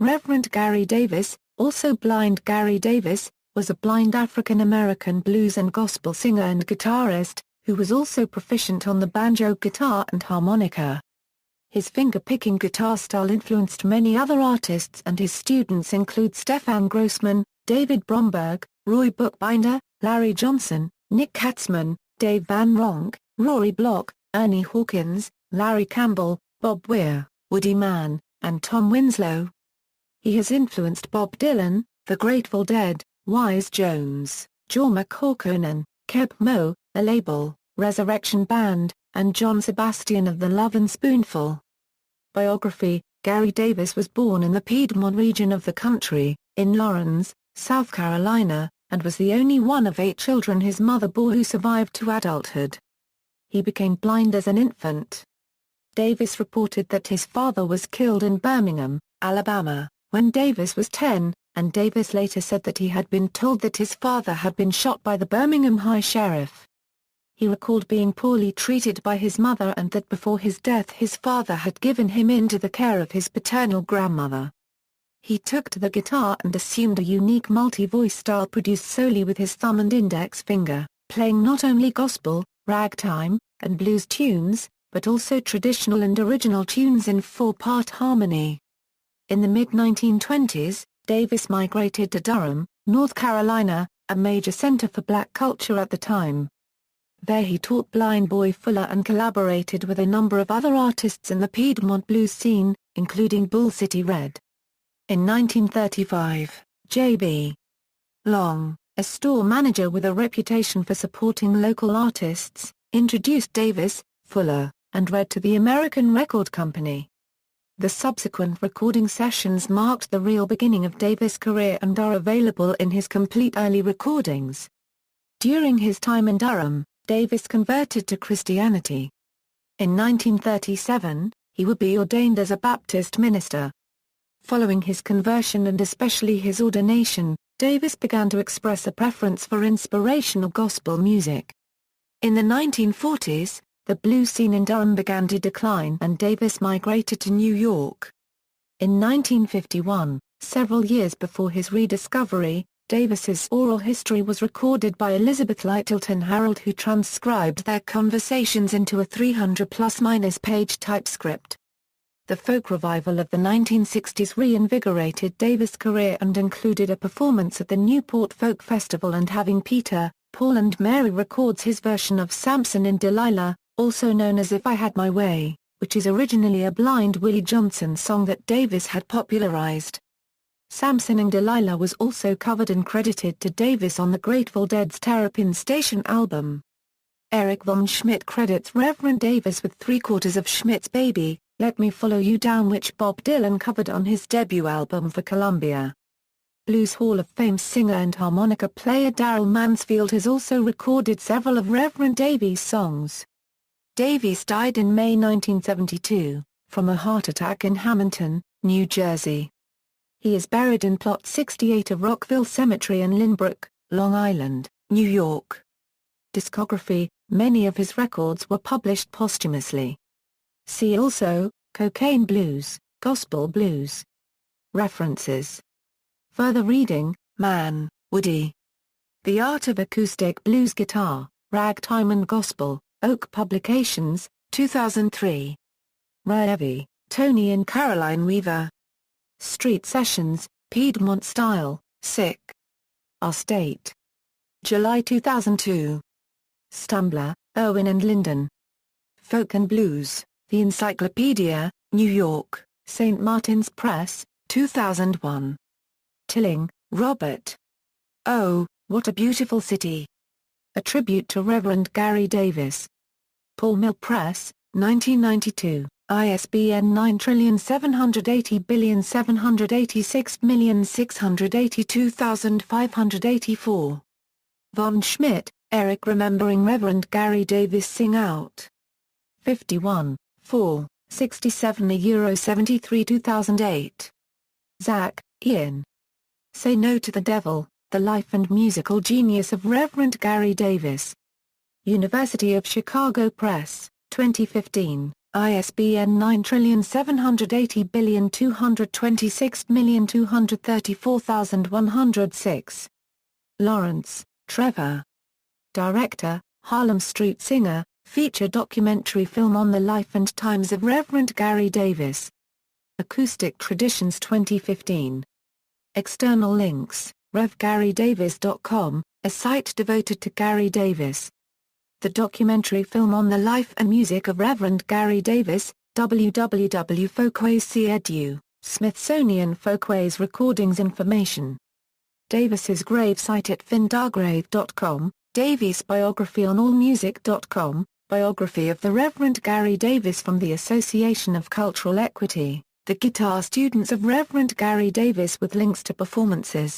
Reverend Gary Davis, also blind Gary Davis, was a blind African-American blues and gospel singer and guitarist, who was also proficient on the banjo, guitar and harmonica. His finger-picking guitar style influenced many other artists, and his students include Stefan Grossman, David Bromberg, Roy Bookbinder, Larry Johnson, Nick Katzman, Dave Van Ronk, Rory Block, Ernie Hawkins, Larry Campbell, Bob Weir, Woody Mann, and Tom Winslow. He has influenced Bob Dylan, The Grateful Dead, Wise Jones, Jorma Kaukonen, Keb Mo, ALll, Resurrection Band, and John Sebastian of the Lovin' Spoonful. Biography: Gary Davis was born in the Piedmont region of the country, in Lawrence, South Carolina, and was the only one of 8 children his mother bore who survived to adulthood. He became blind as an infant. Davis reported that his father was killed in Birmingham, Alabama, when Davis was 10, and Davis later said that he had been told that his father had been shot by the Birmingham High Sheriff. He recalled being poorly treated by his mother and that before his death his father had given him into the care of his paternal grandmother. He took to the guitar and assumed a unique multi-voice style produced solely with his thumb and index finger, playing not only gospel, ragtime, and blues tunes, but also traditional and original tunes in 4-part harmony. In the mid-1920s, Davis migrated to Durham, North Carolina, a major center for black culture at the time. There he taught Blind Boy Fuller and collaborated with a number of other artists in the Piedmont blues scene, including Bull City Red. In 1935, J.B. Long, a store manager with a reputation for supporting local artists, introduced Davis, Fuller, and Red to the American Record Company. The subsequent recording sessions marked the real beginning of Davis' career and are available in his complete early recordings. During his time in Durham, Davis converted to Christianity. In 1937, he would be ordained as a Baptist minister. Following his conversion and especially his ordination, Davis began to express a preference for inspirational gospel music. In the 1940s, the blues scene in Durham began to decline and Davis migrated to New York. In 1951, several years before his rediscovery, Davis's oral history was recorded by Elizabeth Lyttelton Harold, who transcribed their conversations into a 300-plus-minus page typescript. The folk revival of the 1960s reinvigorated Davis' career and included a performance at the Newport Folk Festival and having Peter, Paul and Mary records his version of Samson and Delilah, also known as If I Had My Way, which is originally a Blind Willie Johnson song that Davis had popularized. Samson and Delilah was also covered and credited to Davis on the Grateful Dead's Terrapin Station album. Eric von Schmidt credits Reverend Davis with 3/4 of Schmidt's Baby, Let Me Follow You Down, which Bob Dylan covered on his debut album for Columbia. Blues Hall of Fame singer and harmonica player Darrell Mansfield has also recorded several of Reverend Davis' songs. Davis died in May 1972, from a heart attack in Hamilton, New Jersey. He is buried in Plot 68 of Rockville Cemetery in Lynbrook, Long Island, New York. Discography: many of his records were published posthumously. See also, Cocaine Blues, Gospel Blues. References. Further reading: Mann, Woody. The Art of Acoustic Blues Guitar, Ragtime and Gospel, Oak Publications, 2003. Raevi, Tony and Caroline Weaver. Street Sessions, Piedmont Style, Sick. Our State. July 2002. Stumbler, Irwin and Linden. Folk and Blues, The Encyclopedia, New York, St. Martin's Press, 2001. Tilling, Robert. Oh, What a Beautiful City. A Tribute to Reverend Gary Davis. Paul Mill Press, 1992, ISBN 9780786682584. Von Schmidt, Eric. Remembering Reverend Gary Davis. Sing Out. 51, 4, 67 €73 2008. Zach, Ian. Say No to the Devil, The Life and Musical Genius of Reverend Gary Davis. University of Chicago Press, 2015. ISBN 9780226234106. Lawrence, Trevor. Director, Harlem Street Singer, feature documentary film on the life and times of Reverend Gary Davis. Acoustic Traditions 2015. External links, RevGaryDavis.com, a site devoted to Gary Davis. The documentary film on the life and music of Reverend Gary Davis, www.folkways.edu, Smithsonian Folkways Recordings Information. Davis's gravesite at findargrave.com, Davies biography on allmusic.com, biography of the Reverend Gary Davis from the Association of Cultural Equity, the guitar students of Reverend Gary Davis with links to performances.